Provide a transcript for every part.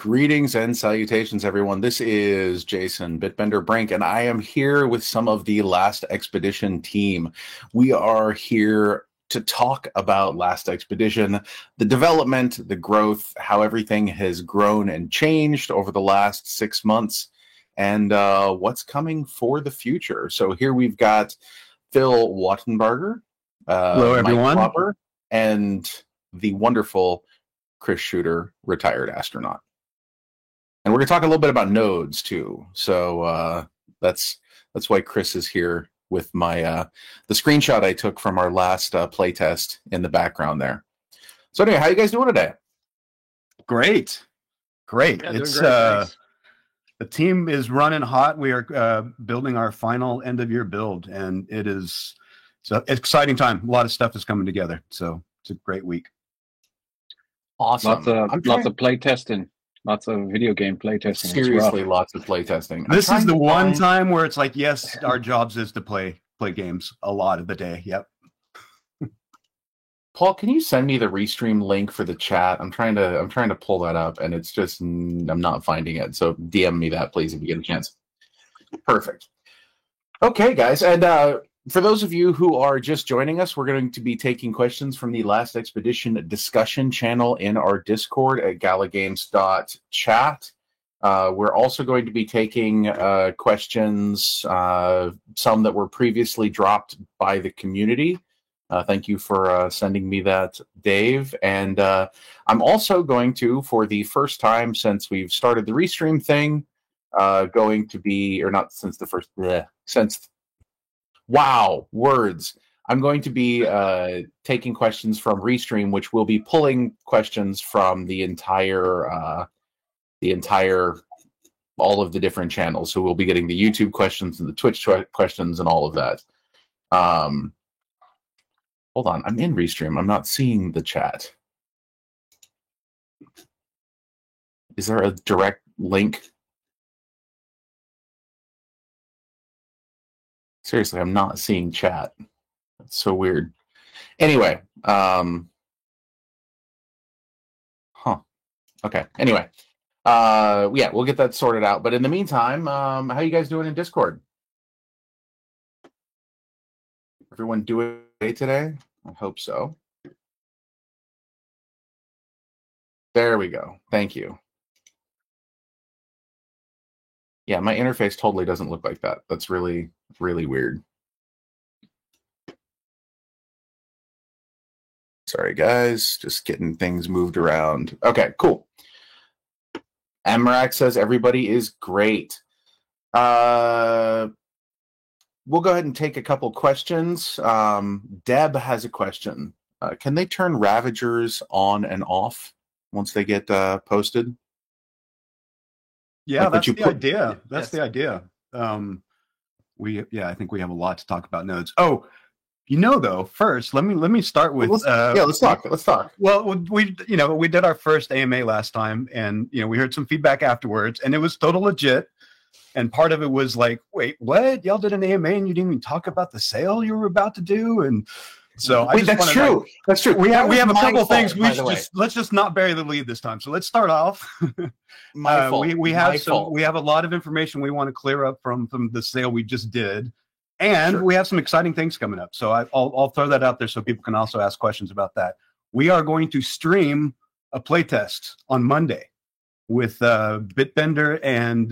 Greetings and salutations, everyone. This is Jason Bitbender Brink, and I am here with some of the Last Expedition team. We are here to talk about Last Expedition, the development, the growth, how everything has grown and changed over the last 6 months, and what's coming for the future. So here we've got Phil Wattenbarger, hello, everyone, Mike Popper, and the wonderful Chris Shooter, retired astronaut. And we're going to talk a little bit about nodes too. So that's why Chris is here with my the screenshot I took from our last playtest in the background there. So anyway, how you guys doing today? Great. Yeah, It's great. the team is running hot. We are building our final end of year build, and it's an exciting time. A lot of stuff is coming together, so it's a great week. Awesome. Lots of play testing. Lots of video game play testing. Seriously, lots of play testing. This is the one time where it's like, yes, our jobs is to play games a lot of the day. Yep. Paul, can you send me the Restream link for the chat? I'm trying to pull that up, and it's just I'm not finding it. So DM me that, please, if you get a chance. Perfect. Okay, guys, and for those of you who are just joining us, we're going to be taking questions from the Last Expedition discussion channel in our Discord at galagames.chat. We're also going to be taking questions, some that were previously dropped by the community. Thank you for sending me that, Dave. And I'm also going to, for the first time since we've started the Restream thing, going to be, or not since the first, since... Wow, words. I'm going to be taking questions from Restream, which will be pulling questions from the entire, all of the different channels. So we'll be getting the YouTube questions and the Twitch questions and all of that. Hold on, I'm in Restream. I'm not seeing the chat. Is there a direct link? Seriously, I'm not seeing chat. That's so weird. Anyway, okay. Anyway, yeah, we'll get that sorted out. But in the meantime, how are you guys doing in Discord? Everyone doing okay today? I hope so. There we go. Thank you. Yeah, my interface totally doesn't look like that. That's really, really weird. Sorry, guys. Just getting things moved around. Okay, cool. Amarak says everybody is great. We'll go ahead and take a couple questions. Deb has a question. Can they turn Ravagers on and off once they get posted? Yeah, Like, that's would the you put- idea. That's Yes. the idea. I think we have a lot to talk about nodes. Oh, though, first let me start with Let's talk. Let's talk. Well, we did our first AMA last time, and we heard some feedback afterwards, and it was total legit. And part of it was like, wait, what? Y'all did an AMA and you didn't even talk about the sale you were about to do? And so That's true. That's true. We have a couple fault, things. by the way. Let's just not bury the lead this time. So let's start off. My fault. We My have fault. we have a lot of information we want to clear up from the sale we just did, and Sure. we have some exciting things coming up. So I'll throw that out there so people can also ask questions about that. We are going to stream a playtest on Monday with Bitbender and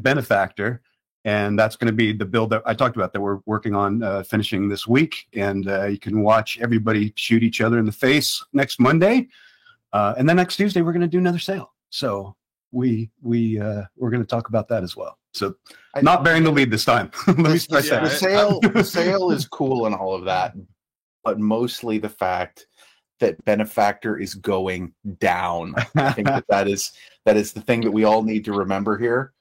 Benefactor. And that's going to be the build that I talked about that we're working on finishing this week. And you can watch everybody shoot each other in the face next Monday. And then next Tuesday, we're going to do another sale. So we're going to talk about that as well. So not bearing the lead this time. Let me stress that. The sale is cool and all of that, but mostly the fact that Benefactor is going down. I think that is the thing that we all need to remember here.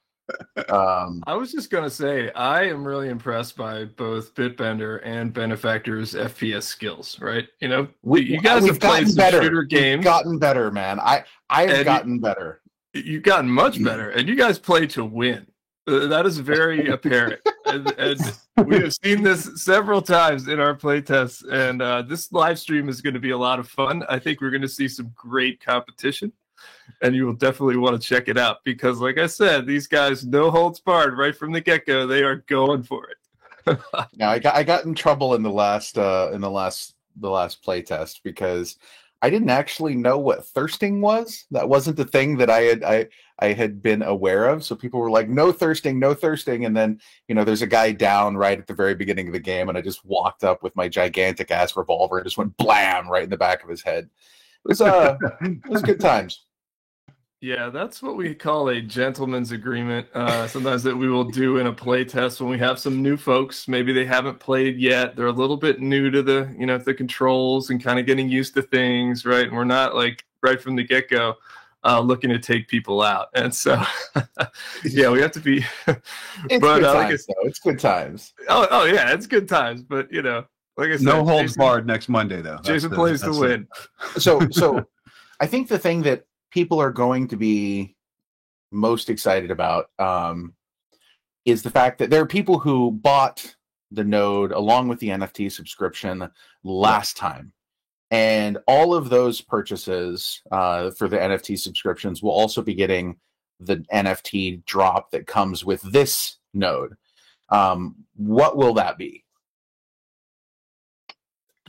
I was just going to say, I am really impressed by both Bitbender and Benefactor's FPS skills, right? You guys We've have played gotten some better. shooter games. We've gotten better, man. I have And gotten better. You've gotten much better, and you guys play to win. That is very apparent. And we have seen this several times in our playtests, and this live stream is going to be a lot of fun. I think we're going to see some great competition. and you will definitely want to check it out because, like I said, these guys no holds barred right from the get go. They are going for it. Now I got in trouble in the last playtest because I didn't actually know what thirsting was. That wasn't the thing that I had been aware of. So people were like, no thirsting, no thirsting. And then, there's a guy down right at the very beginning of the game. And I just walked up with my gigantic ass revolver and just went blam right in the back of his head. It was good times. Yeah, that's what we call a gentleman's agreement. Sometimes that we will do in a play test when we have some new folks. Maybe they haven't played yet. They're a little bit new to the controls and kind of getting used to things, right? And we're not like right from the get-go looking to take people out. And so, yeah, we have to be. It's good times, though. It's good times. Oh, yeah, it's good times. But like I said, no holds barred next Monday, though. Jason plays to win. So, I think the thing that people are going to be most excited about is the fact that there are people who bought the node along with the NFT subscription last time. And all of those purchases for the NFT subscriptions will also be getting the NFT drop that comes with this node. What will that be?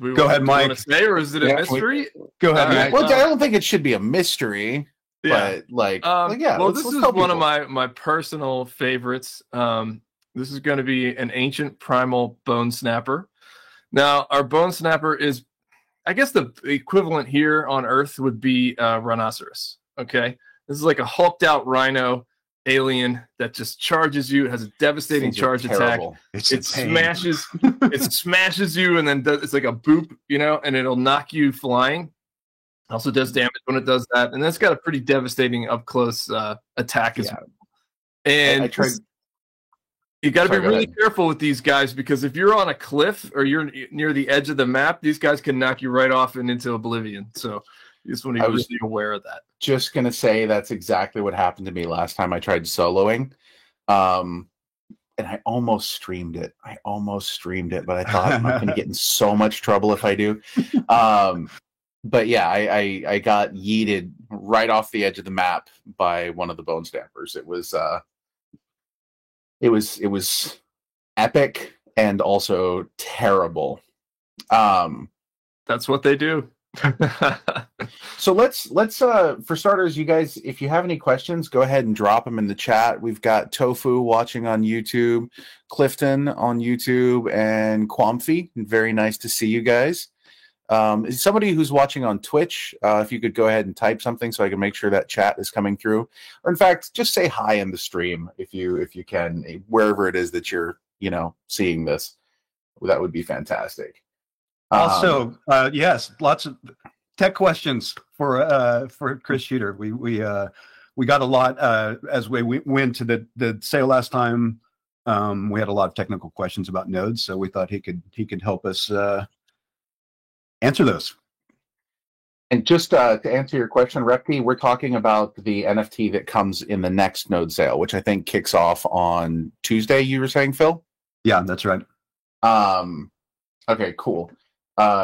Go ahead, Mike. Say, or is it a mystery? Go ahead, Mike. Well, I don't think it should be a mystery. Yeah. But well, this is one of my personal favorites. This is going to be an ancient primal bone snapper. Now, our bone snapper is, I guess the equivalent here on Earth would be rhinoceros. Okay, this is like a hulked out rhino alien that just charges you. It has a devastating charge attack. It smashes you, and then it's like a boop, and it'll knock you flying. Also does damage when it does that, and that's got a pretty devastating up close attack as well. And you got to be really careful with these guys because if you're on a cliff or you're near the edge of the map, these guys can knock you right off and into oblivion. So you just want to be really aware of that. Just gonna say that's exactly what happened to me last time I tried soloing, and I almost streamed it. But I thought I'm not gonna get in so much trouble if I do. But yeah, I got yeeted right off the edge of the map by one of the bone stampers. It was epic and also terrible. That's what they do. So let's for starters, you guys, if you have any questions, go ahead and drop them in the chat. We've got Tofu watching on YouTube, Clifton on YouTube, and Quamfi. Very nice to see you guys. Is somebody who's watching on Twitch, if you could go ahead and type something so I can make sure that chat is coming through, or in fact, just say hi in the stream if you can, wherever it is that you're seeing this. That would be fantastic. Also, yes, lots of tech questions for Chris Shooter. We got a lot as we went to the sale last time. We had a lot of technical questions about nodes, so we thought he could help us answer those. And just to answer your question, Repke, we're talking about the NFT that comes in the next node sale, which I think kicks off on Tuesday. You were saying, Phil? Yeah, that's right. Okay, cool.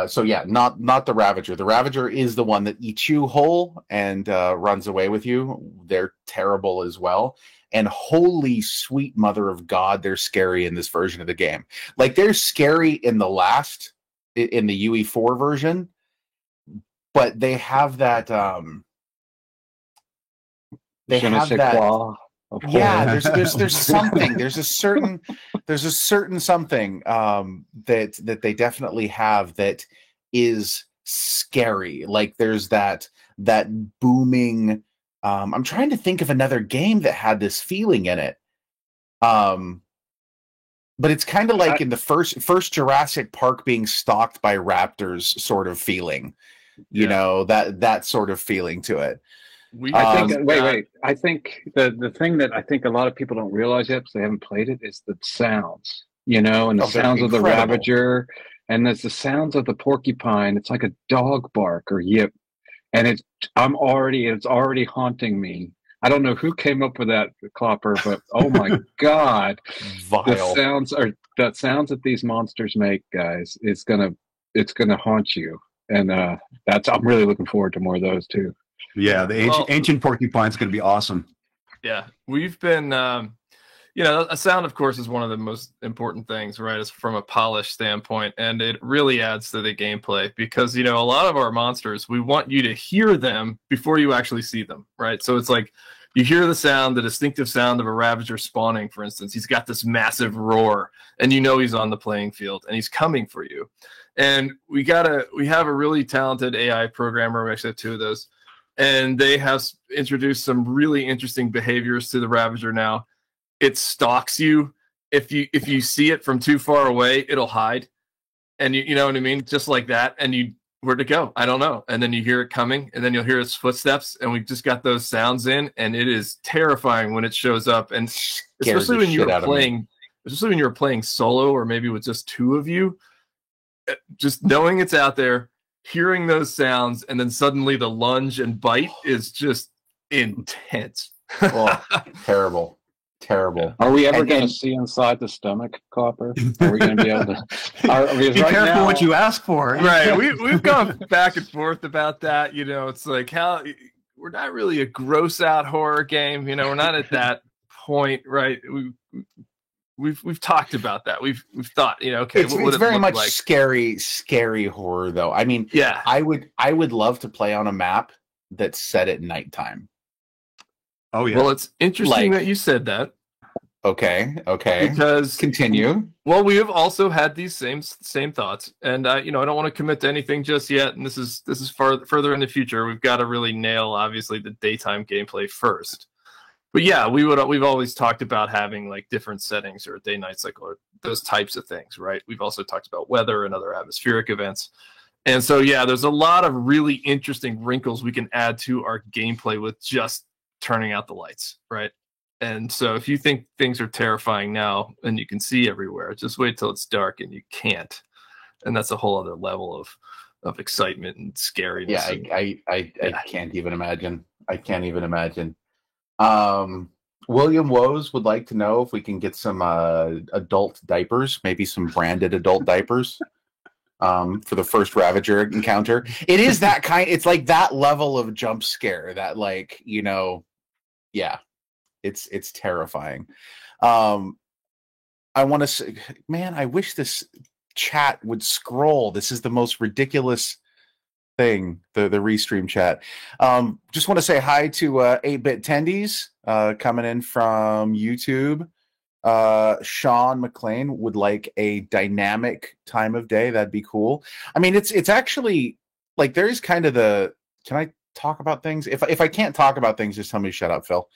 So yeah, not the Ravager. The Ravager is the one that eats you whole and runs away with you. They're terrible as well. And holy sweet mother of God, they're scary in this version of the game. Like they're scary in the UE4 version, but they have that yeah, there's something, there's a certain something that they definitely have that is scary. Like there's that booming I'm trying to think of another game that had this feeling in it. But it's kind of like in the first Jurassic Park being stalked by raptors sort of feeling, that sort of feeling to it. I think the thing that I think a lot of people don't realize yet because they haven't played it is the sounds, and the sounds of the Ravager, and there's the sounds of the porcupine. It's like a dog bark or yip, and it's already haunting me. I don't know who came up with that, Klopper, but oh my God, vile. The sounds that these monsters make, guys, it's gonna haunt you, and I'm really looking forward to more of those too. Yeah, the ancient porcupine is going to be awesome. Yeah, we've been, a sound, of course, is one of the most important things, right? It's from a polish standpoint, and it really adds to the gameplay because, a lot of our monsters, we want you to hear them before you actually see them, right? So it's like you hear the sound, the distinctive sound of a Ravager spawning, for instance. He's got this massive roar, and he's on the playing field, and he's coming for you. And we have a really talented AI programmer. We actually have two of those. And they have introduced some really interesting behaviors to the Ravager now. It stalks you. If you see it from too far away, it'll hide. And you know what I mean? Just like that. And where'd it go? I don't know. And then you hear it coming, and then you'll hear its footsteps. And we just got those sounds in, and it is terrifying when it shows up. And especially when you were playing solo, or maybe with just two of you, just knowing it's out there, hearing those sounds, and then suddenly the lunge and bite is just intense. Oh, terrible. Are we ever going to see inside the stomach, Copper? Are we going to be able to? Be careful what you ask for. Right. We've gone back and forth about that. It's like how we're not really a gross out horror game. We're not at that point, right? We've talked about that. We've thought, okay, it's very much like? scary horror, though. I mean, yeah, I would love to play on a map that's set at nighttime. Oh yeah. Well, it's interesting that you said that. Okay. Because continue. Well, we have also had these same thoughts, and I don't want to commit to anything just yet. And this is further in the future. We've got to really nail, obviously, the daytime gameplay first. But yeah, we've always talked about having like different settings or a day-night cycle or those types of things, right? We've also talked about weather and other atmospheric events. And so, yeah, there's a lot of really interesting wrinkles we can add to our gameplay with just turning out the lights, right? And so if you think things are terrifying now and you can see everywhere, just wait till it's dark and you can't. And that's a whole other level of excitement and scariness. Yeah, I can't even imagine. William Woes would like to know if we can get some adult diapers, maybe some branded adult diapers for the first Ravager encounter. It is that kind. It's like that level of jump scare that, like, yeah, it's terrifying. I want to say, man, I wish this chat would scroll. This is the most ridiculous thing, the restream chat. Just want to say hi to 8-Bit Tendies coming in from YouTube. Sean McLean would like a dynamic time of day. That'd be cool. I mean, it's actually like there is kind of the. Can I talk about things? If I can't talk about things, just tell me to shut up, Phil.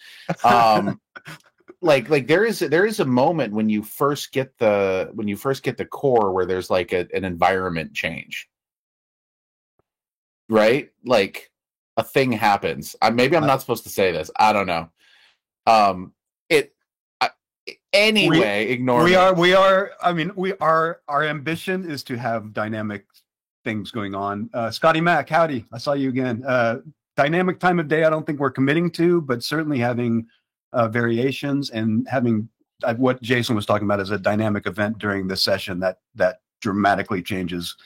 Like there is a moment when you first get the core where there's like an environment change. Right? Like a thing happens. Maybe I'm not supposed to say this. I don't know. Anyway, ignore me. Our ambition is to have dynamic things going on. Scotty Mac, howdy. I saw you again. Dynamic time of day, I don't think we're committing to, but certainly having variations and having what Jason was talking about as a dynamic event during the session that dramatically changes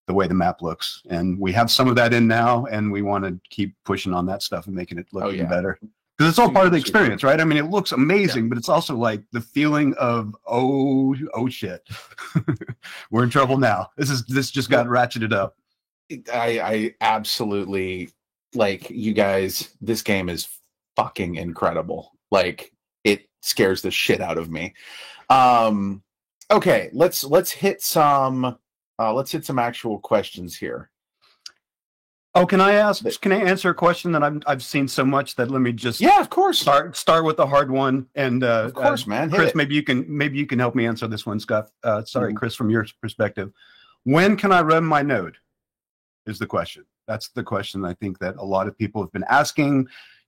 the way the map looks. And we have some of that in now, and we want to keep pushing on that stuff and making it look even better. Because it's all part of the experience, right? I mean, it looks amazing, but it's also like the feeling of, oh shit. We're in trouble now. This just got ratcheted up. I absolutely, like, you guys, this game is fucking incredible. Like, it scares the shit out of me. Okay, let's hit some actual questions here. Oh, can I answer a question that I've seen so much that let me just of course start with the hard one, and of course, man. Chris, maybe you can help me answer this one, Scott. Sorry, Chris, from your perspective, when can I run my node? Is the question. That's the question I think that a lot of people have been asking,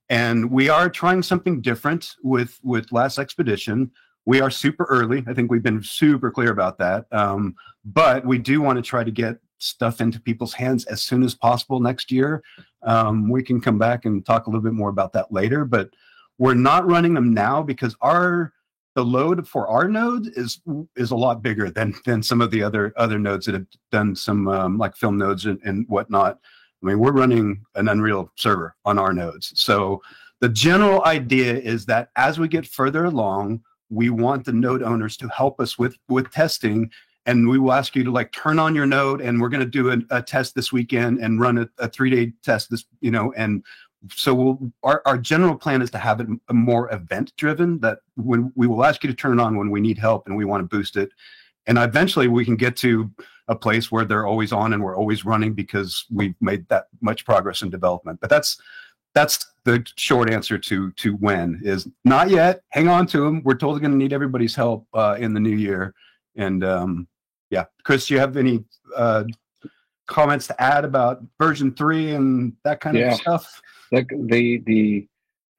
and we are trying something different with Last Expedition. We are super early. I think we've been super clear about that, but we do want to try to get stuff into people's hands as soon as possible next year. We can come back and talk a little bit more about that later, but we're not running them now because the load for our node is a lot bigger than some of the other nodes that have done some like film nodes and whatnot. I mean, we're running an Unreal server on our nodes. So the general idea is that as we get further along, we want the node owners to help us with testing, and we will ask you to like turn on your node, and we're going to do a test this weekend and run a 3-day test this, and so our general plan is to have it more event driven, that when we will ask you to turn it on when we need help and we want to boost it. And eventually we can get to a place where they're always on and we're always running because we've made that much progress in development. But that's the short answer to when is not yet. Hang on to them. We're totally going to need everybody's help in the new year. And yeah, Chris, do you have any comments to add about version 3 and that kind of stuff? Like the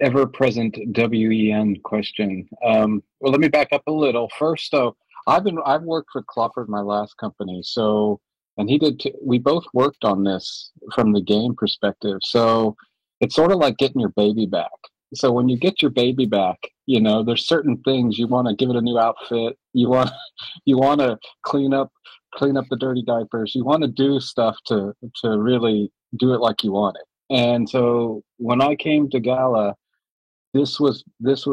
ever-present WEN question. Well, let me back up a little. First, though, I've worked with Clopper, my last company. So, and he did. We both worked on this from the game perspective. So, it's sort of like getting your baby back. So when you get your baby back, there's certain things you want to give it a new outfit. You want to clean up the dirty diapers. You want to do stuff to really do it like you want it. And so when I came to Gala, this was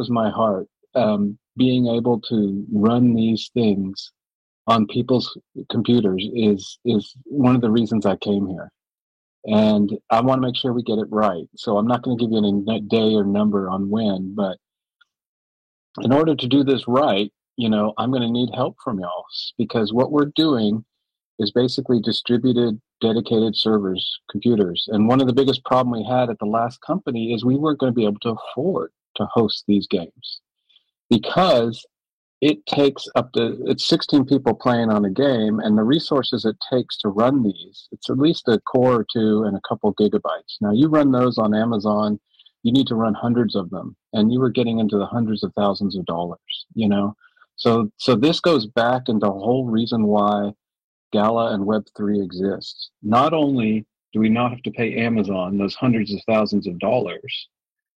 my heart. Being able to run these things on people's computers is one of the reasons I came here. And I want to make sure we get it right. So I'm not going to give you any day or number on when, but in order to do this right, I'm going to need help from y'all, because what we're doing is basically distributed, dedicated servers, computers. And one of the biggest problems we had at the last company is we weren't going to be able to afford to host these games, because it takes it's 16 people playing on a game, and the resources it takes to run these, it's at least a core or two and a couple gigabytes. Now, you run those on Amazon, you need to run hundreds of them, and you were getting into the hundreds of thousands of dollars, So this goes back into the whole reason why Gala and Web3 exists. Not only do we not have to pay Amazon those hundreds of thousands of dollars,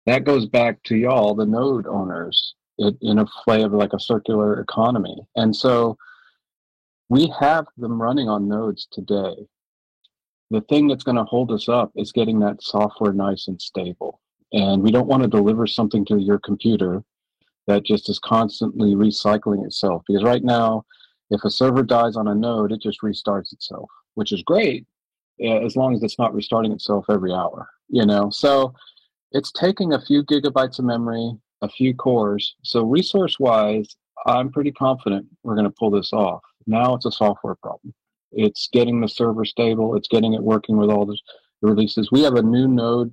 that goes back to y'all, the node owners, in a play of like a circular economy. And so we have them running on nodes today. The thing that's going to hold us up is getting that software nice and stable. And we don't want to deliver something to your computer that just is constantly recycling itself. Because right now, if a server dies on a node, it just restarts itself, which is great, as long as it's not restarting itself every hour, So it's taking a few gigabytes of memory, a few cores. So resource-wise, I'm pretty confident we're going to pull this off. Now it's a software problem. It's getting the server stable. It's getting it working with all the releases. We have a new node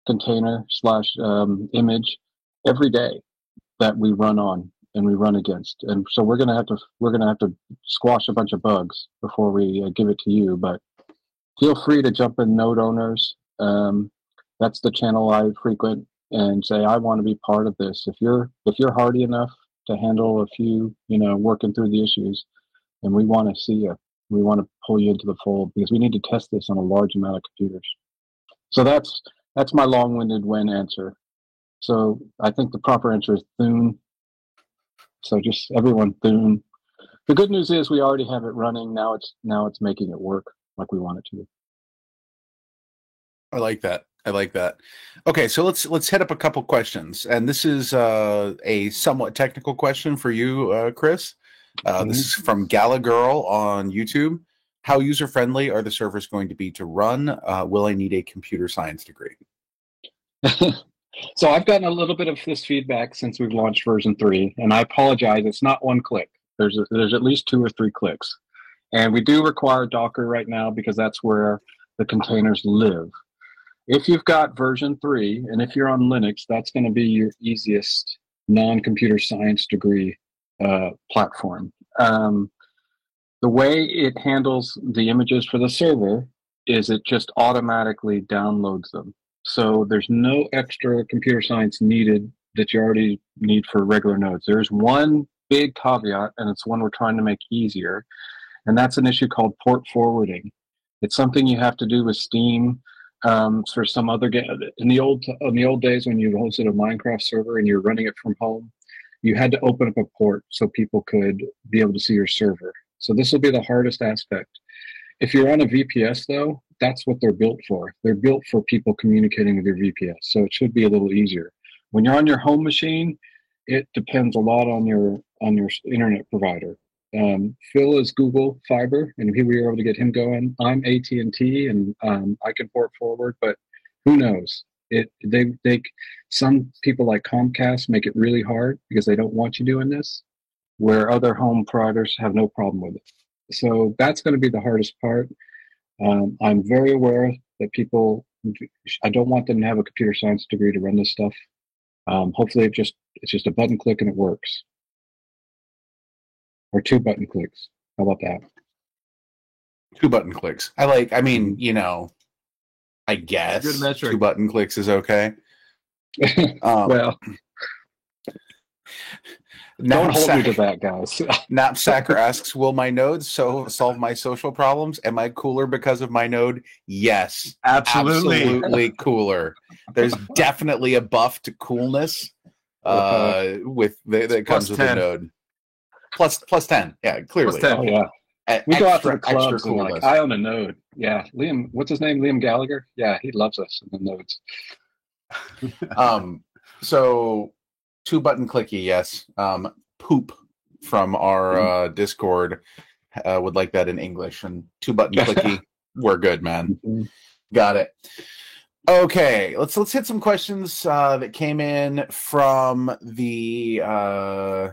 container / image every day that we run on and we run against. And so we're going to have to squash a bunch of bugs before we give it to you. But feel free to jump in, node owners. That's the channel I frequent, and say, I want to be part of this. If you're hardy enough to handle a few, working through the issues, and we want to see you. We want to pull you into the fold, because we need to test this on a large amount of computers. So that's my long-winded when answer. So I think the proper answer is Thune. So just everyone Thune. The good news is we already have it running. Now it's making it work like we want it to. I like that. Okay, so let's hit up a couple questions, and this is a somewhat technical question for you, Chris. This is from Gala Girl on YouTube. How user friendly are the servers going to be to run? Will I need a computer science degree? So I've gotten a little bit of this feedback since we've launched version 3, and I apologize. It's not one click. There's at least 2 or 3 clicks, and we do require Docker right now because that's where the containers live. If you've got version 3, and if you're on Linux, that's going to be your easiest non-computer science degree platform. The way it handles the images for the server is it just automatically downloads them. So there's no extra computer science needed that you already need for regular nodes. There's one big caveat, and it's one we're trying to make easier, and that's an issue called port forwarding. It's something you have to do with Steam. For some other game, in the old days when you hosted a Minecraft server and you're running it from home, you had to open up a port so people could be able to see your server. So this will be the hardest aspect. If you're on a VPS though, that's what they're built for. They're built for people communicating with your VPS, so it should be a little easier. When you're on your home machine, it depends a lot on your internet provider. Phil is Google Fiber, and we were able to get him going. I'm AT&T, and I can port forward, but who knows? Some people like Comcast make it really hard because they don't want you doing this, where other home providers have no problem with it. So that's going to be the hardest part. I'm very aware that I don't want them to have a computer science degree to run this stuff. Hopefully it's just a button click and it works. Or 2 button clicks. How about that? 2 button clicks. I mean, I guess good metric. 2 button clicks is okay. Well, don't hold me to that, guys. Knapsacker asks, will my nodes solve my social problems? Am I cooler because of my node? Yes. Absolutely cooler. There's definitely a buff to coolness that comes with the node. Plus 10. Yeah, clearly. Plus 10. Oh, yeah. We go out to the clubs and like, I own a node. Yeah. Liam, what's his name? Liam Gallagher? Yeah, he loves us in the nodes. So 2 button clicky, yes. Poop from our Discord would like that in English, and 2 button clicky, we're good, man. Got it. Okay, let's hit some questions that came in from the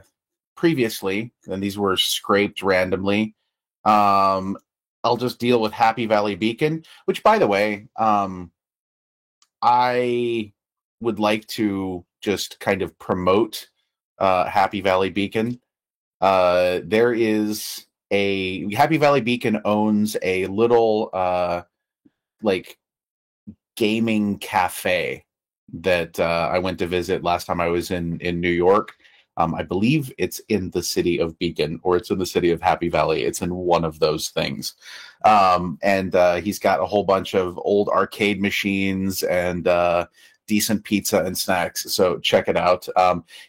previously, and these were scraped randomly. I'll just deal with Happy Valley Beacon, which, by the way, I would like to just kind of promote Happy Valley Beacon. There is Happy Valley Beacon owns a little gaming cafe that I went to visit last time I was in New York. I believe it's in the city of Beacon, or it's in the city of Happy Valley. It's in one of those things. And he's got a whole bunch of old arcade machines and decent pizza and snacks. So check it out.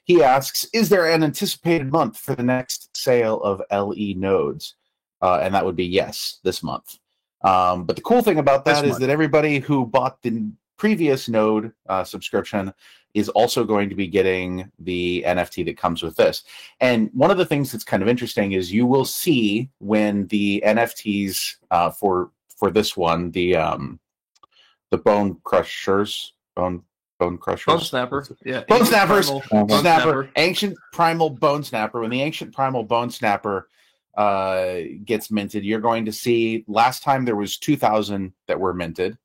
He asks, is there an anticipated month for the next sale of LE nodes? And that would be yes, this month. But the cool thing about that is that everybody who bought the previous node subscription is also going to be getting the NFT that comes with this. And one of the things that's kind of interesting is you will see when the NFTs for this one, the Bone Crushers, Bone Snapper, yeah, Bone Snappers, Snapper, Ancient Primal Bone Snapper. When the Ancient Primal Bone Snapper gets minted, you're going to see last time there was 2,000 that were minted.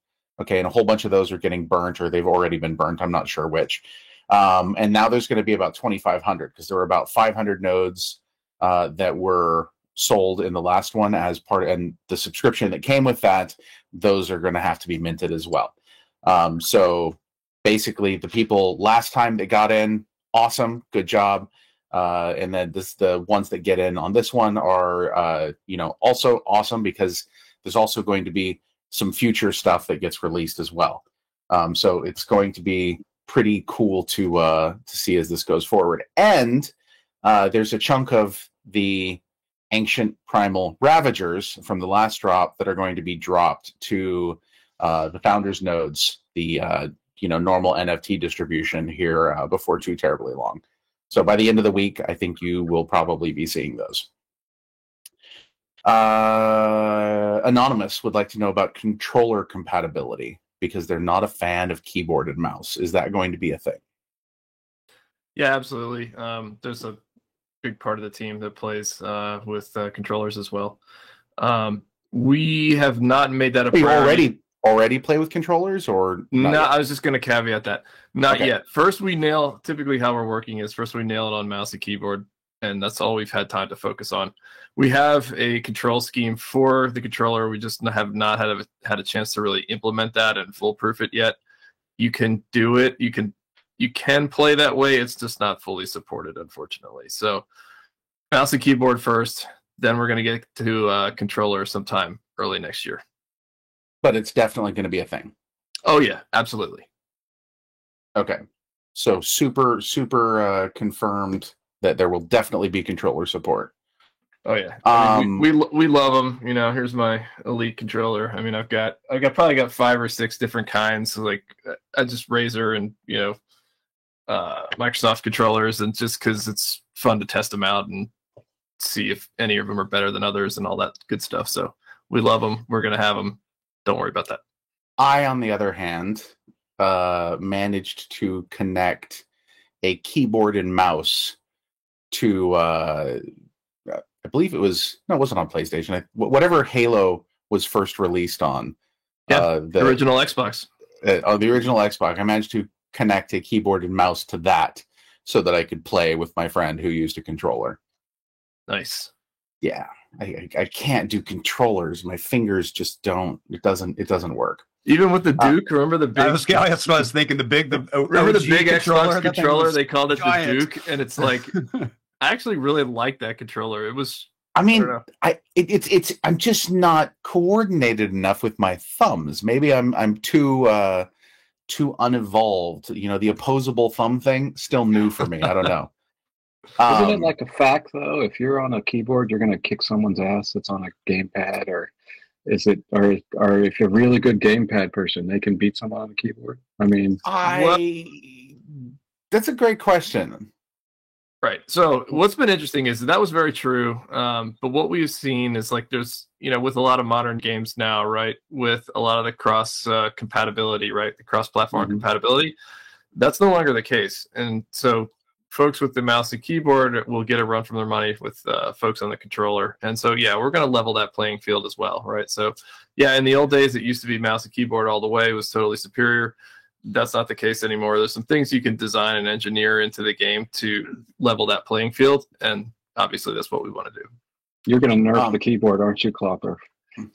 Okay, and a whole bunch of those are getting burnt, or they've already been burnt. I'm not sure which. And now there's going to be about 2,500 because there were about 500 nodes that were sold in the last one as part, and the subscription that came with that, those are going to have to be minted as well. So basically, the people last time that got in, awesome, good job. And then the ones that get in on this one are, also awesome because there's also going to be some future stuff that gets released as well. So it's going to be pretty cool to see as this goes forward. And there's a chunk of the Ancient Primal Ravagers from the last drop that are going to be dropped to the Founders nodes, the normal NFT distribution here before too terribly long. So by the end of the week, I think you will probably be seeing those. Anonymous would like to know about controller compatibility because they're not a fan of keyboard and mouse. Is that going to be a thing? Yeah, absolutely. There's a big part of the team that plays with controllers as well. We have not made that a priority. You already play with controllers, or no? I was just going to caveat that. Not yet. First, typically how we're working is first we nail it on mouse and keyboard, and that's all we've had time to focus on. We have a control scheme for the controller. We just have not had a chance to really implement that and foolproof it yet. You can do it. You can play that way. It's just not fully supported, unfortunately. So mouse and keyboard first, then we're going to get to controller sometime early next year. But it's definitely going to be a thing. Oh, yeah, absolutely. Okay. So super confirmed that there will definitely be controller support. Oh yeah, I mean, we love them. You know, here's my Elite controller. I mean, I've probably got 5 or 6 different kinds. So like, I just Razer and Microsoft controllers, and just because it's fun to test them out and see if any of them are better than others and all that good stuff. So we love them. We're gonna have them. Don't worry about that. I, on the other hand, managed to connect a keyboard and mouse to I believe it wasn't on PlayStation. Whatever Halo was first released on. Yeah, the original Xbox. The original Xbox. I managed to connect a keyboard and mouse to that so that I could play with my friend who used a controller. Nice. Yeah, I can't do controllers. My fingers just don't. It doesn't work. Even with the Duke, remember the big? That's what I was thinking. Remember the big Xbox controller? They called it giant. The Duke, and it's like I actually really liked that controller. It was. I mean, I'm just not coordinated enough with my thumbs. Maybe I'm too unevolved. You know, the opposable thumb thing still new for me. I don't know. Isn't it like a fact though? If you're on a keyboard, you're going to kick someone's ass that's on a gamepad, or is it, or if you're a really good gamepad person, they can beat someone on a keyboard? I mean, that's a great question. Right. So what's been interesting is that was very true. But what we've seen is like there's, with a lot of modern games now, right, with a lot of the cross compatibility, right, the cross-platform compatibility, that's no longer the case. And so folks with the mouse and keyboard will get a run from their money with folks on the controller. And so, yeah, we're going to level that playing field as well, right? So, yeah, in the old days, it used to be mouse and keyboard all the way. It was totally superior. That's not the case anymore. There's some things you can design and engineer into the game to level that playing field, and obviously that's what we want to do. You're going to nerf the keyboard, aren't you, Klopper?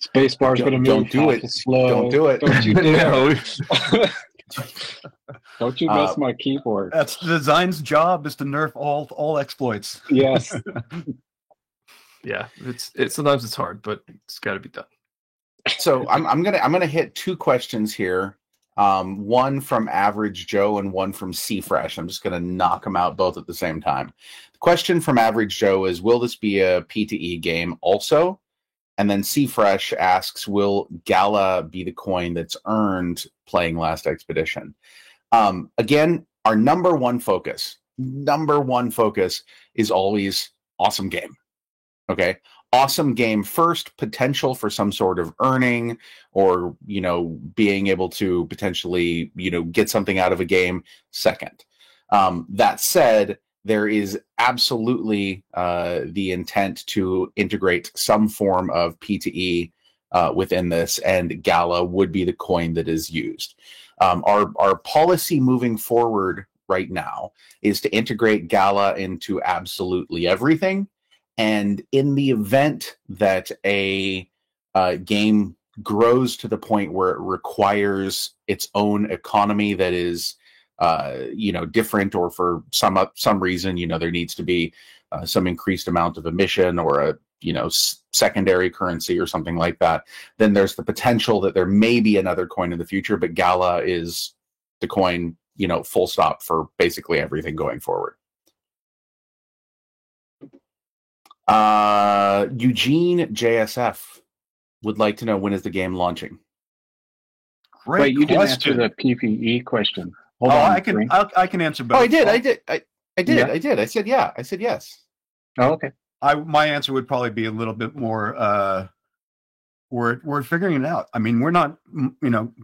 Spacebar's going to move. Don't do it. Slow. Don't do it. Don't you dare. Don't you miss my keyboard. That's the design's job, is to nerf all exploits. Yes. Yeah, it's sometimes it's hard, but it's got to be done. So I'm gonna hit 2 questions here. One from Average Joe and one from C-Fresh. I'm just going to knock them out both at the same time. The question from Average Joe is, will this be a P2E game also? And then C-Fresh asks, will Gala be the coin that's earned playing Last Expedition? Again, our number one focus is always awesome game. Okay? Awesome game first, potential for some sort of earning or, being able to potentially, get something out of a game second. That said, there is absolutely the intent to integrate some form of P2E within this, and Gala would be the coin that is used. Our policy moving forward right now is to integrate Gala into absolutely everything. And in the event that a game grows to the point where it requires its own economy that is, different, or for some reason, there needs to be some increased amount of emission or a, secondary currency or something like that, then there's the potential that there may be another coin in the future. But Gala is the coin, full stop for basically everything going forward. Eugene JSF would like to know, when is the game launching? Great Wait, you question. didn't answer the PPE question. Hold on, I can answer both. Oh, I did. I said yeah. I said yes. Oh, okay. My answer would probably be a little bit more. We're figuring it out. I mean, we're not.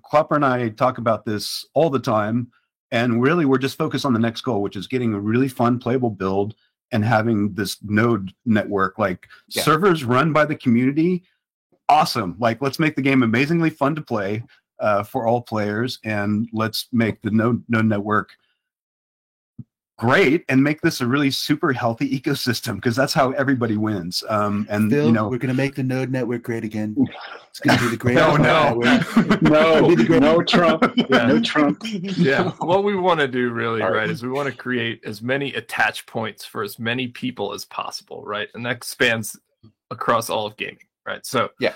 Klopper and I talk about this all the time, and really, we're just focused on the next goal, which is getting a really fun, playable build and having this node network, servers run by the community. Awesome. Let's make the game amazingly fun to play for all players, and let's make the node network great and make this a really super healthy ecosystem, because that's how everybody wins. And Phil, we're going to make the node network great again. It's going to be the great. No Trump. Yeah. No Trump. Yeah. What we want to do really, right, is we want to create as many attach points for as many people as possible, right? And that spans across all of gaming, right? So yeah.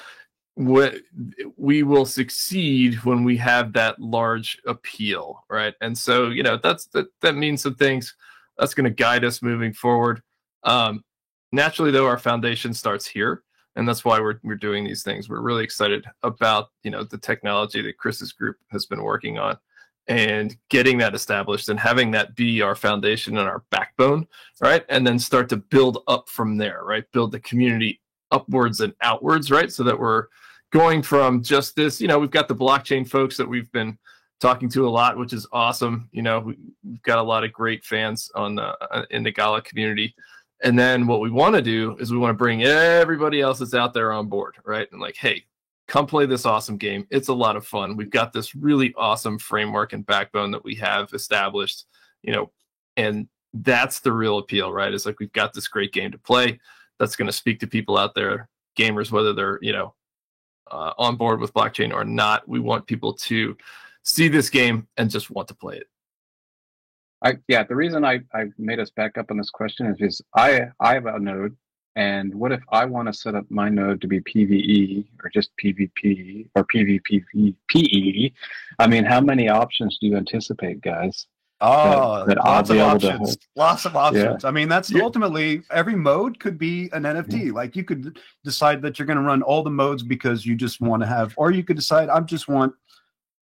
We will succeed when we have that large appeal, right? And so, that means some things that's going to guide us moving forward. naturally, though, our foundation starts here. And that's why we're doing these things. We're really excited about, the technology that Chris's group has been working on and getting that established and having that be our foundation and our backbone, right? And then start to build up from there, right? Build the community upwards and outwards, right? So that we're going from just this, we've got the blockchain folks that we've been talking to a lot, which is awesome. We've got a lot of great fans in the Gala community. And then what we want to do is we want to bring everybody else that's out there on board, right? And like, hey, come play this awesome game. It's a lot of fun. We've got this really awesome framework and backbone that we have established, and that's the real appeal, right? It's like, we've got this great game to play that's going to speak to people out there, gamers, whether they're, on board with blockchain or not. We want people to see this game and just want to play it. The reason I made us back up on this question is because I have a node, and what if I want to set up my node to be PvE or just PvP or PvPE? I mean, how many options do you anticipate, guys? Lots of options. Lots of options. Yeah. I mean, that's ultimately every mode could be an NFT. Like, you could decide that you're going to run all the modes because you just want to have, or you could decide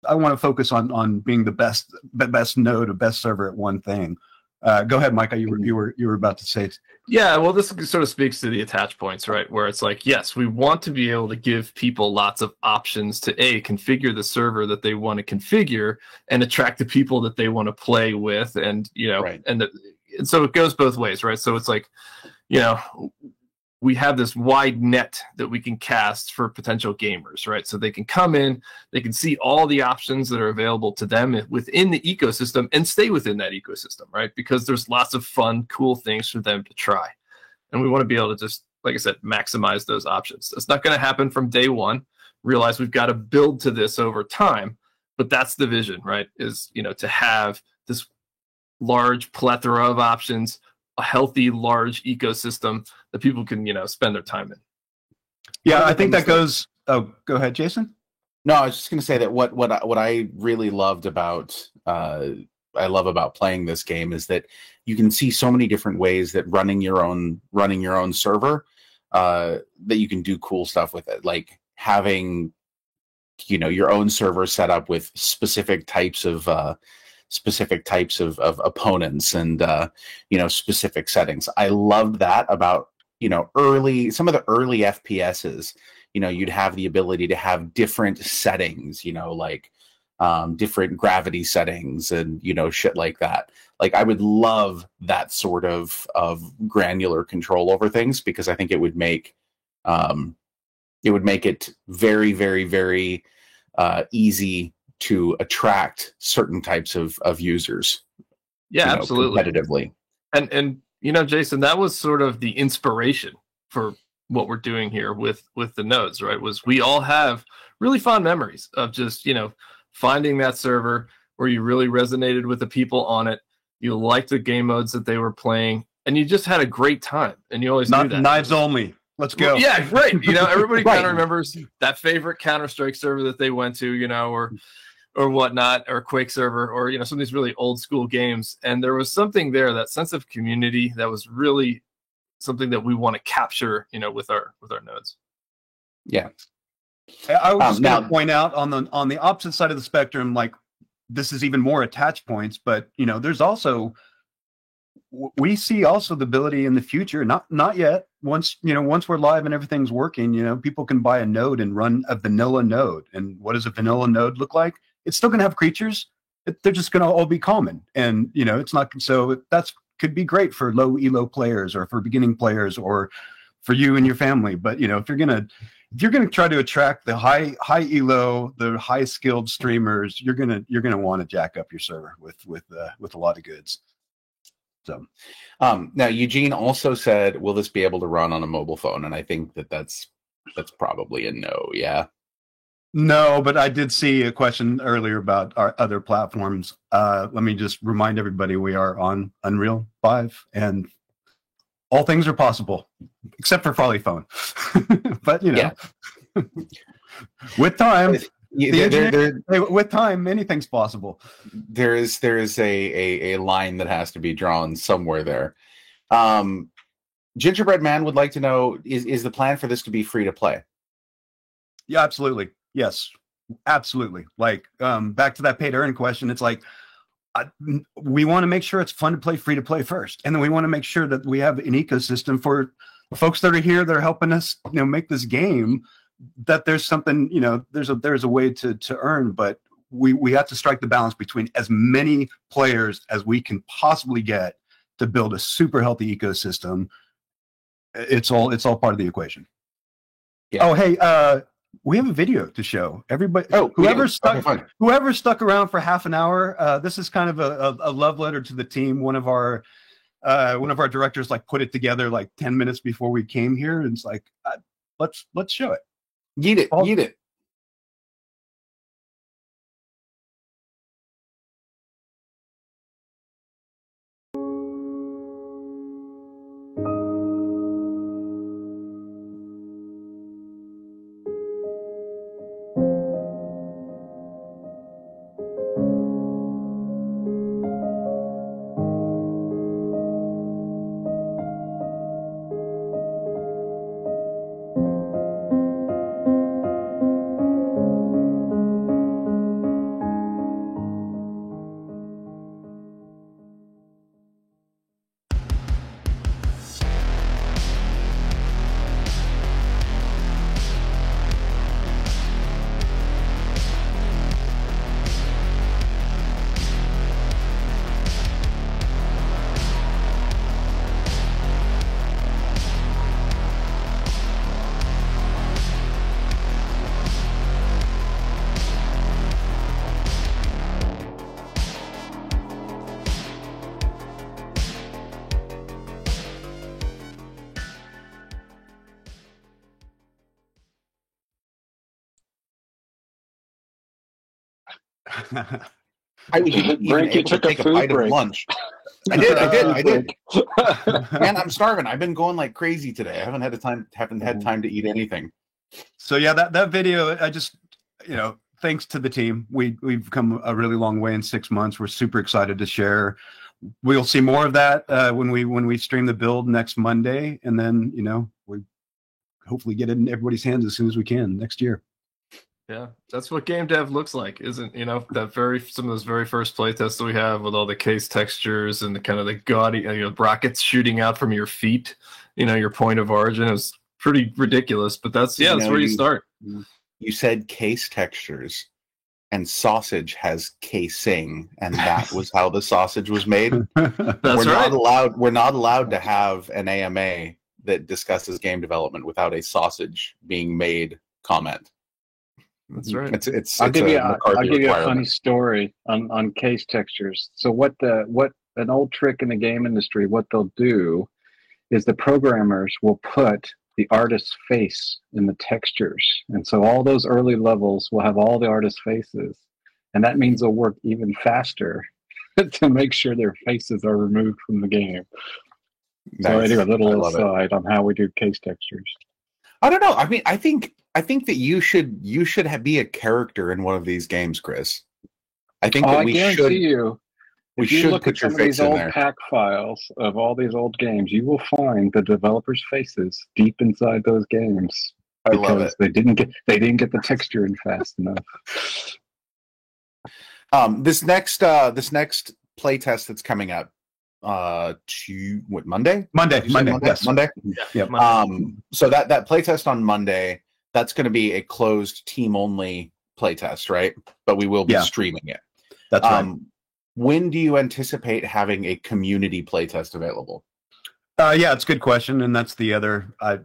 I want to focus on being the best node, or best server at one thing. Go ahead, Micah. You were about to say it. Yeah, well, this sort of speaks to the attach points, right? Where it's like, yes, we want to be able to give people lots of options to configure the server that they want to configure and attract the people that they want to play with, and right. and so it goes both ways, right? So it's like, we have this wide net that we can cast for potential gamers, right? So they can come in, they can see all the options that are available to them within the ecosystem and stay within that ecosystem, right? Because there's lots of fun, cool things for them to try. And we want to be able to just, like I said, maximize those options. It's not going to happen from day one. Realize we've got to build to this over time, but that's the vision, right? Is, to have this large plethora of options, a healthy, large ecosystem that people can, spend their time in. Yeah, I think that goes. Oh, go ahead, Jason. No, I was just going to say that what I really loved about playing this game is that you can see so many different ways that running your own server, that you can do cool stuff with it, like having your own server set up with specific types of opponents and specific settings. I loved that about some of the early FPSs. You'd have the ability to have different settings, like different gravity settings and shit like that. Like, I would love that sort of granular control over things, because I think it would make it very, very, very easy to attract certain types of users. Yeah, absolutely. Competitively. And Jason, that was sort of the inspiration for what we're doing here with the nodes, right? Was we all have really fond memories of just, finding that server where you really resonated with the people on it. You liked the game modes that they were playing, and you just had a great time. And you always knew that. Knives only. Let's go. Yeah, right. Everybody kind of remembers that favorite Counter-Strike server that they went to, or whatnot, or Quake server, or some of these really old school games. And there was something there, that sense of community, that was really something that we want to capture, with our nodes. Yeah. I was just going to point out on the opposite side of the spectrum, like, this is even more attach points, but there's also, we see also the ability in the future, not yet. Once we're live and everything's working, people can buy a node and run a vanilla node. And what does a vanilla node look like? It's still going to have creatures. They're just going to all be common. And, it's not, so that's could be great for low elo players, or for beginning players, or for you and your family. But, if you're going to try to attract the high elo, the high skilled streamers, you're going to want to jack up your server with a lot of goods. So, now Eugene also said, will this be able to run on a mobile phone? And I think that's probably a no. Yeah. No, but I did see a question earlier about our other platforms. Let me just remind everybody, we are on Unreal 5, and all things are possible, except for Farley Phone. But with time, with time, anything's possible. There is a line that has to be drawn somewhere there. Gingerbread Man would like to know, is the plan for this to be free to play? Yeah, absolutely. Yes, absolutely. Like, back to that pay to earn question, it's like, we want to make sure it's fun to play free to play first. And then we want to make sure that we have an ecosystem for folks that are here, that are helping us, make this game, that there's something, there's a way to earn, but we have to strike the balance between as many players as we can possibly get to build a super healthy ecosystem. It's all part of the equation. Yeah. Oh, hey, we have a video to show everybody. Oh, whoever stuck around for half an hour. This is kind of a love letter to the team. One of our directors put it together 10 minutes before we came here, and it's like, let's show it. Yeet it. I was even able to take a bite of lunch. I did. Man, I'm starving. I've been going like crazy today. I haven't had time to eat anything. So yeah, that video, I just, thanks to the team, we've come a really long way in 6 months. We're super excited to share. We'll see more of that when we stream the build next Monday, and then we hopefully get it in everybody's hands as soon as we can next year. Yeah, that's what game dev looks like, isn't some of those very first playtests that we have with all the case textures and the kind of the gaudy rockets shooting out from your feet, your point of origin. It was pretty ridiculous, but that's where you start. You said case textures, and sausage has casing, and that was how the sausage was made. We're not allowed to have an AMA that discusses game development without a sausage being made comment. That's right. I'll give you a funny story on case textures. So what an old trick in the game industry, what they'll do is the programmers will put the artist's face in the textures. And so all those early levels will have all the artist's faces. And that means they'll work even faster to make sure their faces are removed from the game. Nice. So anyway, a little aside on how we do case textures. I don't know. I mean, I think that you should be a character in one of these games, Chris. I think that if you look at some of these old pack files of all these old games, you will find the developers' faces deep inside those games. I love it. They didn't get the texture in fast enough. This next playtest that's coming up. Monday? Monday. Yes. Monday. Yeah. So that playtest on Monday, that's going to be a closed team only playtest, right? But we will be streaming it. That's right. When do you anticipate having a community playtest available? Yeah, it's a good question, and that's the other. I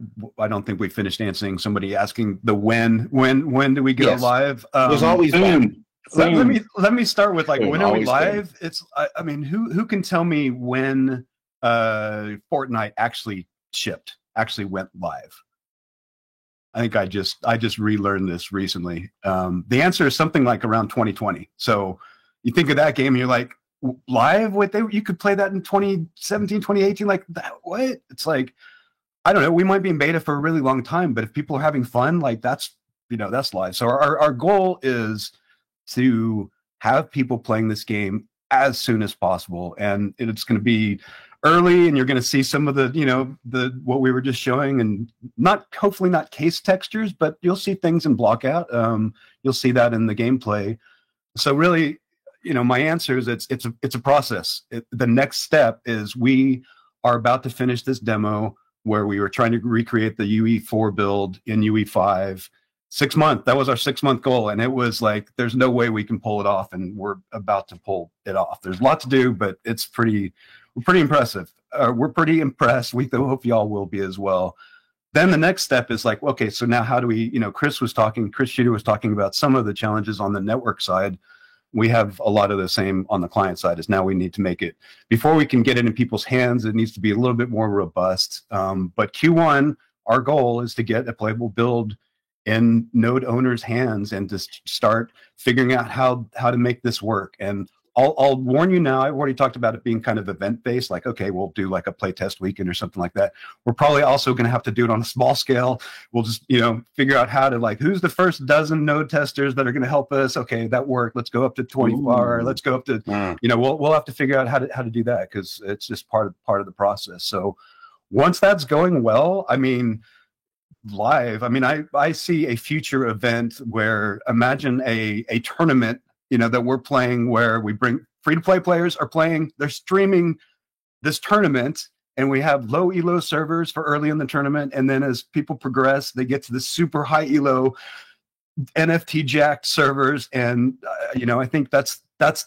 don't think we finished answering somebody asking the when do we go live? There's always when. Let me start with when are we live? It's I mean, who can tell me when Fortnite actually went live? I think I just relearned this recently. The answer is something like around 2020. So you think of that game and you're like, live? You could play that in 2017, 2018, like that. What? It's like, I don't know. We might be in beta for a really long time, but if people are having fun, that's live. So our goal is to have people playing this game as soon as possible, and it's going to be early, and you're going to see some of the what we were just showing, and hopefully not case textures, but you'll see things in Blockout. You'll see that in the gameplay. So really, my answer is it's a process. The next step is we are about to finish this demo where we were trying to recreate the UE4 build in UE5. 6 months. That was our 6-month goal, and it was like there's no way we can pull it off, and we're about to pull it off. There's a lot to do, but we're pretty impressive. We're pretty impressed. We hope y'all will be as well. Then the next step is like, okay, so now how do we? Chris Shooter was talking about some of the challenges on the network side. We have a lot of the same on the client side. Is now we need to make it before we can get it in people's hands. It needs to be a little bit more robust. But Q1, our goal is to get a playable build in node owners' hands and to start figuring out how to make this work. And I'll warn you now, I've already talked about it being kind of event-based, like, okay, we'll do like a playtest weekend or something like that. We're probably also going to have to do it on a small scale. We'll just, figure out how to, like, who's the first dozen node testers that are going to help us? Okay, that worked. Let's go up to 24. Let's go up to, we'll have to figure out how to do that, because it's just part of the process. So once that's going well, live, I see a future event where, imagine a tournament, that we're playing, where we bring free-to-play players are playing, they're streaming this tournament, and we have low elo servers for early in the tournament, and then as people progress, they get to the super high elo NFT jacked servers, and I think that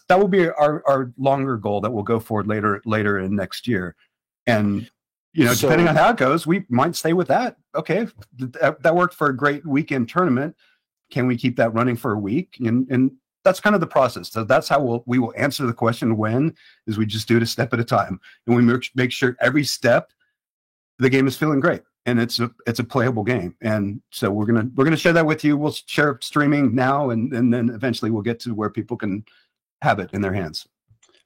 will be our longer goal that we'll go forward later in next year. And depending on how it goes, we might stay with that. Okay, that worked for a great weekend tournament. Can we keep that running for a week? And that's kind of the process. So that's how we will answer the question when, is we just do it a step at a time. And we make sure every step the game is feeling great and it's a playable game. And so we're gonna share that with you. We'll share streaming now, and then eventually we'll get to where people can have it in their hands.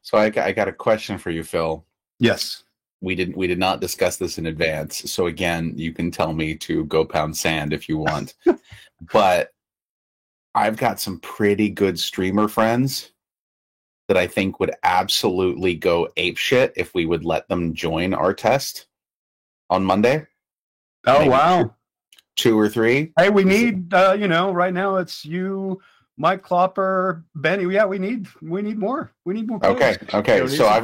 So I got a question for you, Phil. Yes. We did not discuss this in advance. So again, you can tell me to go pound sand if you want. But I've got some pretty good streamer friends that I think would absolutely go apeshit if we would let them join our test on Monday. Oh, maybe wow. 2 or 3. Hey, we need, right now it's you, Mike Klopper, Benny. Yeah, we need more. We need more players. Okay. So I'm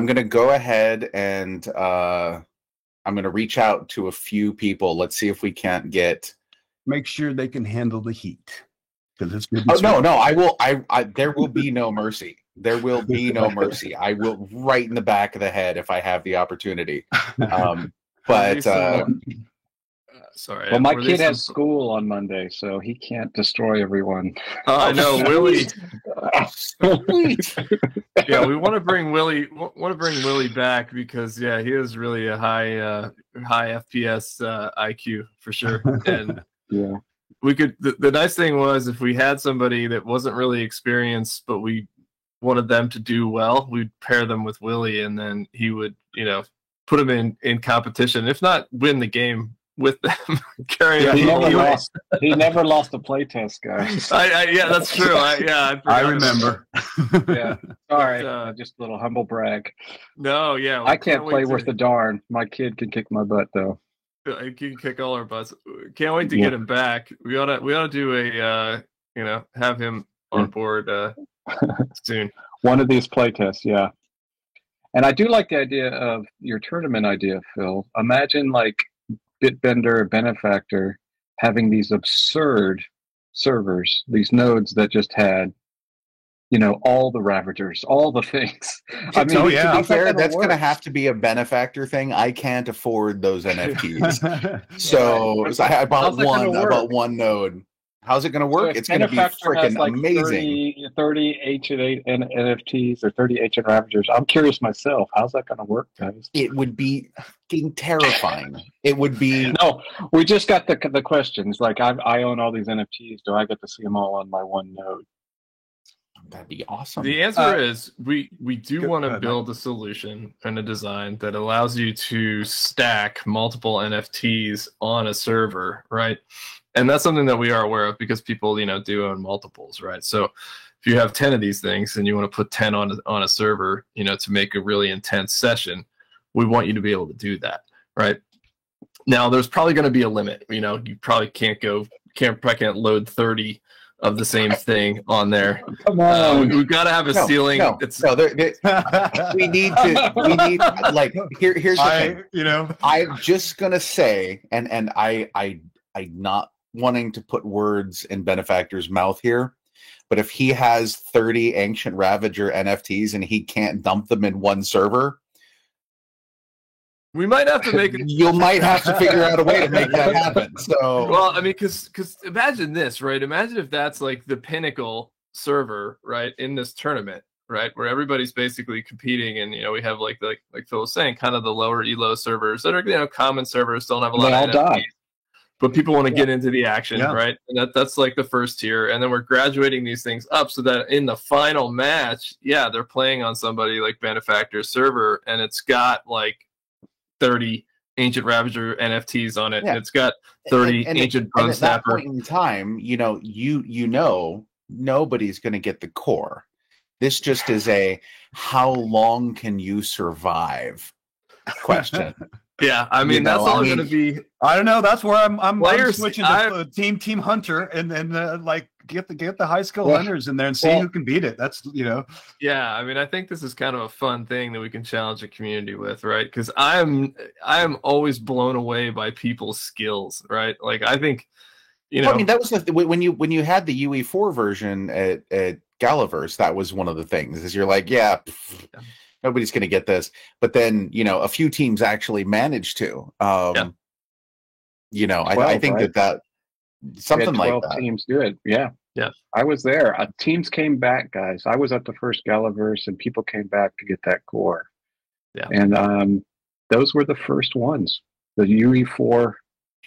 gonna go ahead and I'm gonna reach out to a few people. Let's see if we can't get. Make sure they can handle the heat, because it's good. No! I will. There will be no mercy. There will be no mercy. I will right in the back of the head if I have the opportunity. Sorry. Well, my kid has school on Monday, so he can't destroy everyone. I know, Willie. Yeah, we want to bring Willie. Back because he is really a high FPS IQ for sure. And yeah, we could. The nice thing was, if we had somebody that wasn't really experienced, but we wanted them to do well, we'd pair them with Willie, and then he would, put them in competition, if not win the game with them. He never lost a playtest, guys. Yeah, that's true. I remember. Yeah. All right. Just a little humble brag. No, yeah. I can't play worth a darn. My kid can kick my butt, though. He can kick all our butts. Can't wait to get him back. We ought to do a have him on board soon. One of these playtests, yeah. And I do like the idea of your tournament idea, Phil. Imagine like Bitbender, Benefactor having these absurd servers, these nodes that just had, all the Ravagers, all the things. To be fair, that's going to have to be a Benefactor thing. I can't afford those NFTs. so I bought one node. How's it going to work? It's going to be freaking amazing. 30 H&8 NFTs or 30 H&8 Ravagers. I'm curious myself. How's that going to work, guys? It would be fucking terrifying. It would be. No, we just got the questions. Like, I own all these NFTs. Do I get to see them all on my one node? That'd be awesome. The answer is we do want to build a solution and a design that allows you to stack multiple NFTs on a server, right? And that's something that we are aware of because people, do own multiples, right? So if you have 10 of these things and you want to put 10 on a server, to make a really intense session, we want you to be able to do that, right? Now, there's probably going to be a limit. You probably can't load 30 of the same thing on there. Come on, we've got to have a ceiling. We need like here's the thing. I'm just gonna say, and I'm not wanting to put words in Benefactor's mouth here, but if he has 30 Ancient Ravager NFTs and he can't dump them in one server, we might have to make it. You might have to figure out a way to make that happen. So, well, I mean, because imagine this, right? Imagine if that's like the pinnacle server, right, in this tournament, right, where everybody's basically competing, and we have like Phil was saying, kind of the lower elo servers that are common servers, don't have a lot of NFTs, but people want to get into the action, right? And that's like the first tier, and then we're graduating these things up so that in the final match, they're playing on somebody like Benefactor's server, and it's got like 30 Ancient Ravager NFTs on it. And it's got 30 Ancient Bone Snapper. At that point in time, nobody's going to get the core. This just is a how long can you survive question. Yeah, I mean that's all going to be. I don't know. That's where I'm switching to Team Hunter, and then get the high skill hunters in there and see who can beat it. That's Yeah, I mean, I think this is kind of a fun thing that we can challenge the community with, right? Because I'm always blown away by people's skills, right? Like I think, I mean, that was when you had the UE4 version at Galaverse. That was one of the things is you're like, nobody's going to get this, but then a few teams actually managed to. I think right? that something like that. Teams do it. Yeah. I was there. Teams came back, guys. I was at the first Galaverse, and people came back to get that core. Yeah. And those were the first ones. The UE4,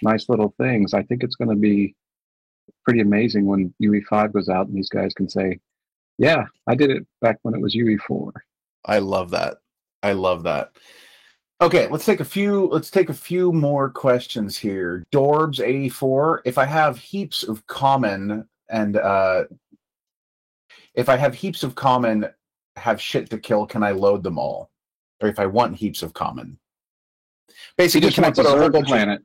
nice little things. I think it's going to be pretty amazing when UE5 goes out, and these guys can say, "Yeah, I did it back when it was UE4." I love that. Okay, let's take a few more questions here. Dorbs84, if I have heaps of common have shit to kill, can I load them all? Or if I want heaps of common. Basically, can I put a Zerg planet?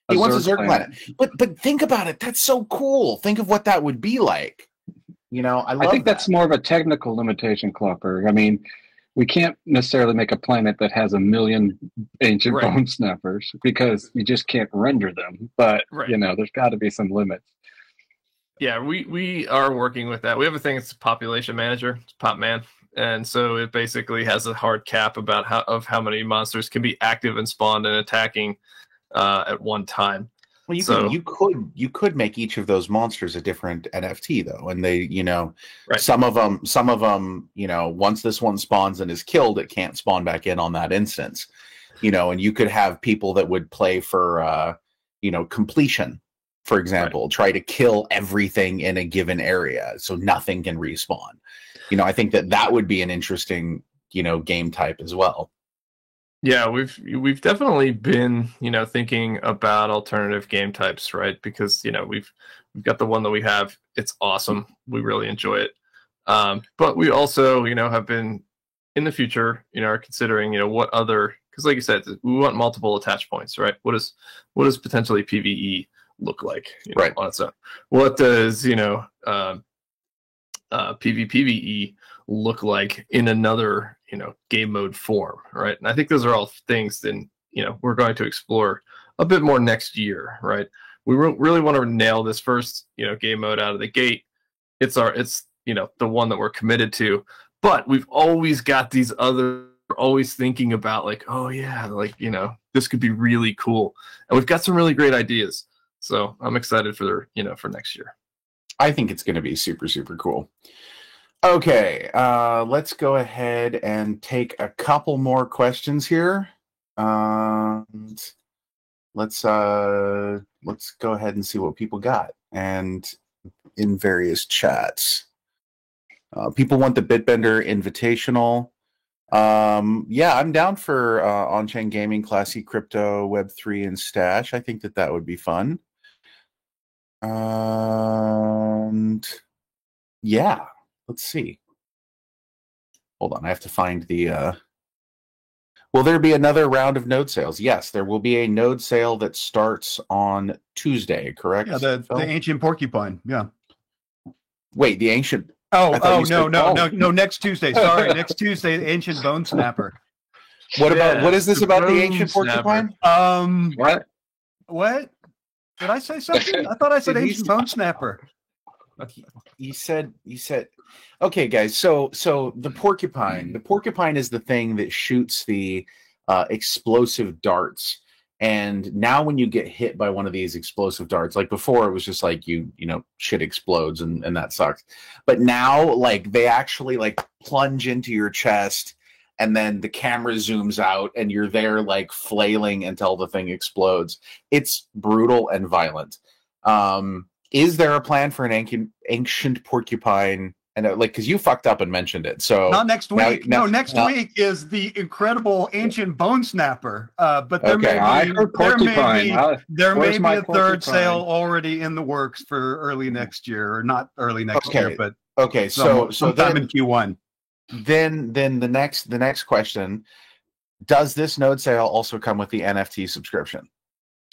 He wants a Zerg planet. But think about it. That's so cool. Think of what that would be like. I think that's more of a technical limitation, Klopper. I mean, we can't necessarily make a planet that has 1 million Ancient Bone Snappers because you just can't render them. But, there's got to be some limits. Yeah, we are working with that. We have a thing, it's Population Manager, it's PopMan. And so it basically has a hard cap about how many monsters can be active and spawned and attacking at one time. Well, you could make each of those monsters a different NFT though, and they, some of them, once this one spawns and is killed, it can't spawn back in on that instance, and you could have people that would play for, completion, for example, try to kill everything in a given area so nothing can respawn. I think that would be an interesting, game type as well. Yeah, we've definitely been, thinking about alternative game types, right? Because, we've got the one that we have. It's awesome. We really enjoy it. But we also, have been in the future, are considering, what other, because like you said, we want multiple attach points, right? What does potentially PvE look like on its own? What does, PvE look like in another game mode form, right? And I think those are all things that we're going to explore a bit more next year, right? We really want to nail this first game mode out of the gate. It's the one that we're committed to, but we've always got these other, always thinking about like, oh yeah, like this could be really cool, and we've got some really great ideas. So I'm excited for for next year. I think it's going to be super, super cool. Okay, let's go ahead and take a couple more questions here. Let's go ahead and see what people got, and in various chats. People want the Bitbender Invitational. Yeah, I'm down for on-chain gaming, classy crypto, Web3, and stash. I think that would be fun. And yeah. let's see. Hold on, I have to find the. Will there be another round of node sales? Yes, there will be a node sale that starts on Tuesday. Correct? Yeah, the ancient porcupine. Yeah. Wait, the ancient. No. Next Tuesday. Sorry, next Tuesday, the ancient bone snapper. What is this about the ancient porcupine? What? Did I say something? I thought I said ancient bone snapper. You said. Okay, guys. So the porcupine is the thing that shoots the explosive darts. And now when you get hit by one of these explosive darts, like before, it was just like you know, shit explodes and that sucks. But now, like, they actually like plunge into your chest, and then the camera zooms out and you're there like flailing until the thing explodes. It's brutal and violent. Is there a plan for an ancient porcupine? And like, because you fucked up and mentioned it, so not next week. Next week is the incredible ancient bone snapper. But there may be a third sale already in the works for early next year, or not early next year, but sometime in Q1. Then the next question: does this node sale also come with the NFT subscription?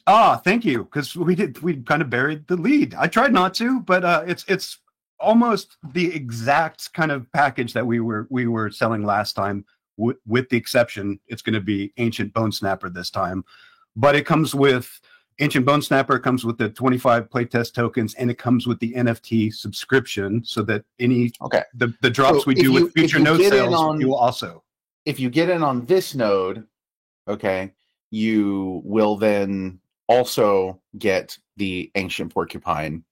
Thank you, because we kind of buried the lead. I tried not to, but it's almost the exact kind of package that we were selling last time, with the exception it's going to be Ancient Bone Snapper this time. But it comes with Ancient Bone Snapper, it comes with the 25 playtest tokens, and it comes with the NFT subscription, so that the drops we do with future node sales, you will also. If you get in on this node, you will then also get the Ancient Porcupine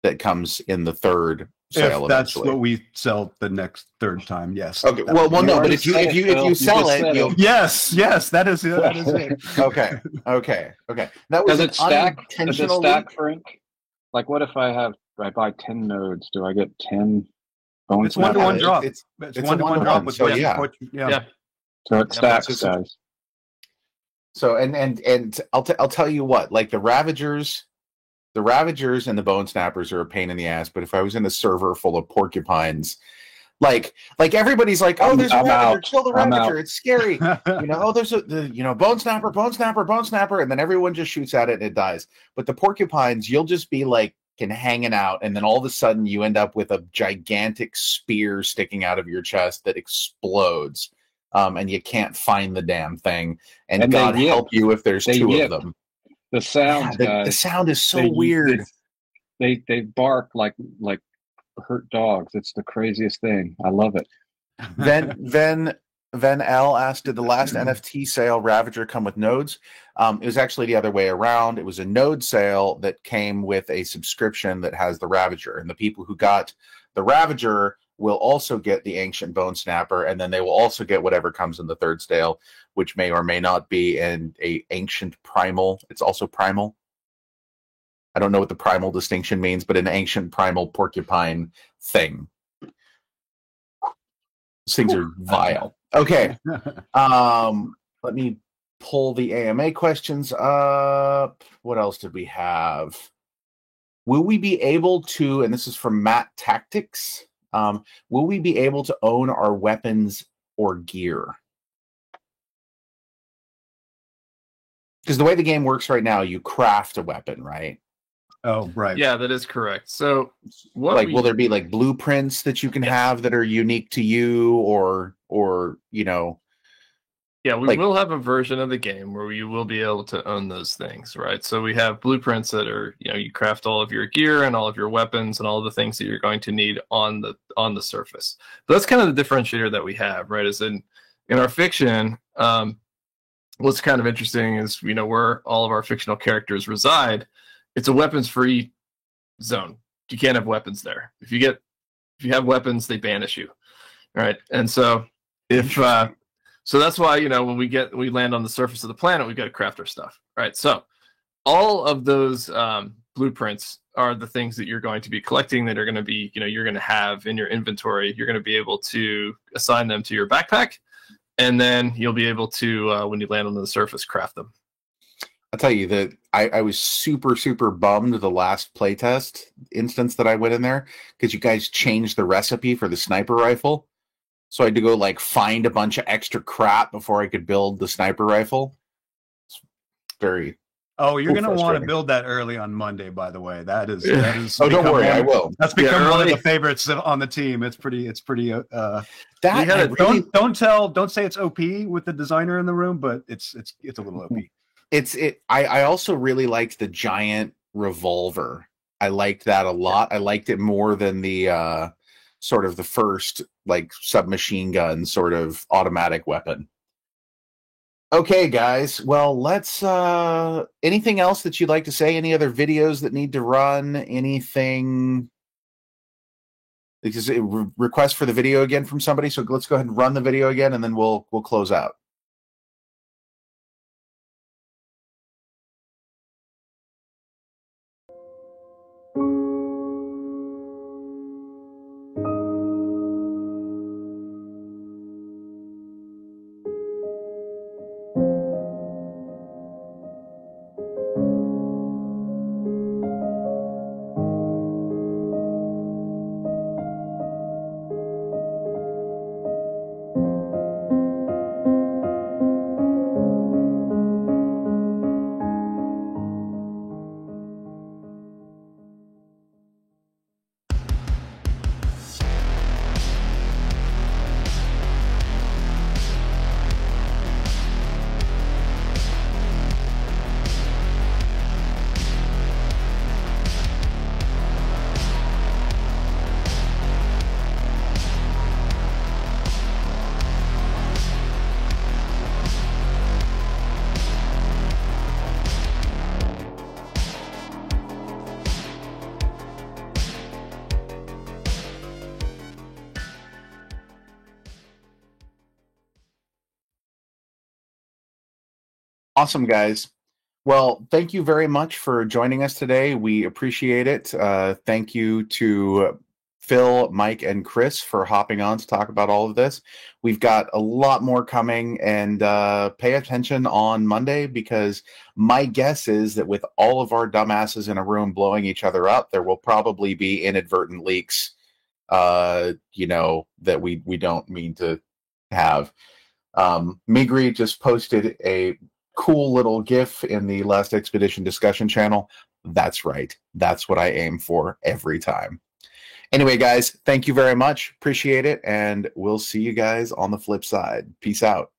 that comes in the third sale. If that's eventually what we sell the next third time, yes. Okay. Well, no, but if you sell it, you'll... yes, that is it. Okay. That was Does it stack, Frank? Like, what if I buy 10 nodes? Do I get 10 bones? It's one-to-one drop. It's one-to-one drop. So yeah. So it stacks, guys. So and I'll tell you what, like the Ravagers and the Bone Snappers are a pain in the ass. But if I was in a server full of porcupines, like everybody's like, oh, there's a Ravager, kill the Ravager, it's scary. There's Bone Snapper, and then everyone just shoots at it and it dies. But the porcupines, you'll just be like hanging out, and then all of a sudden you end up with a gigantic spear sticking out of your chest that explodes, and you can't find the damn thing. And God help you if there's two of them. The sound, the sound is so weird. They bark like hurt dogs. It's the craziest thing. I love it. Then L asked, did the last NFT sale Ravager come with nodes? It was actually the other way around. It was a node sale that came with a subscription that has the Ravager, and the people who got the Ravager will also get the Ancient Bone Snapper, and then they will also get whatever comes in the third sale, which may or may not be an Ancient Primal. It's also Primal. I don't know what the Primal distinction means, but an Ancient Primal Porcupine thing. These things are vile. Okay. Let me pull the AMA questions up. What else did we have? Will we be able to, and this is from Matt Tactics, will we be able to own our weapons or gear? Because the way the game works right now, you craft a weapon, right? Oh, right. Yeah, that is correct. So, will there be like blueprints that you can have that are unique to you, or Yeah, we will have a version of the game where you will be able to own those things, right? So we have blueprints that are, you craft all of your gear and all of your weapons and all the things that you're going to need on the surface. But that's kind of the differentiator that we have, right? Is in our fiction, what's kind of interesting is, where all of our fictional characters reside. It's a weapons-free zone. You can't have weapons there. If you have weapons, they banish you, right? And so so that's why, when we land on the surface of the planet, we've got to craft our stuff, right? So all of those blueprints are the things that you're going to be collecting, that are going to be, you're going to have in your inventory. You're going to be able to assign them to your backpack, and then you'll be able to, when you land on the surface, craft them. I'll tell you that I was super, super bummed the last playtest instance that I went in there because you guys changed the recipe for the sniper rifle. So I had to go like find a bunch of extra crap before I could build the sniper rifle. It's very. Oh, you're going to want to build that early on Monday, by the way. That is. Oh, don't worry, I will. That's become one of the favorites on the team. It's pretty. Don't say it's OP with the designer in the room, but it's a little OP. I also really liked the giant revolver. I liked that a lot. I liked it more than the sort of the first like submachine gun sort of automatic weapon. Okay, guys. Well, let's anything else that you'd like to say? Any other videos that need to run? Anything? Because request for the video again from somebody. So let's go ahead and run the video again, and then we'll close out. Awesome, guys. Well, thank you very much for joining us today. We appreciate it. Thank you to Phil, Mike, and Chris for hopping on to talk about all of this. We've got a lot more coming, and pay attention on Monday, because my guess is that with all of our dumbasses in a room blowing each other up, there will probably be inadvertent leaks, that we don't mean to have. Migri just posted a cool little GIF in the Last Expedition discussion channel. That's right. That's what I aim for every time. Anyway, guys, thank you very much. Appreciate it. And we'll see you guys on the flip side. Peace out.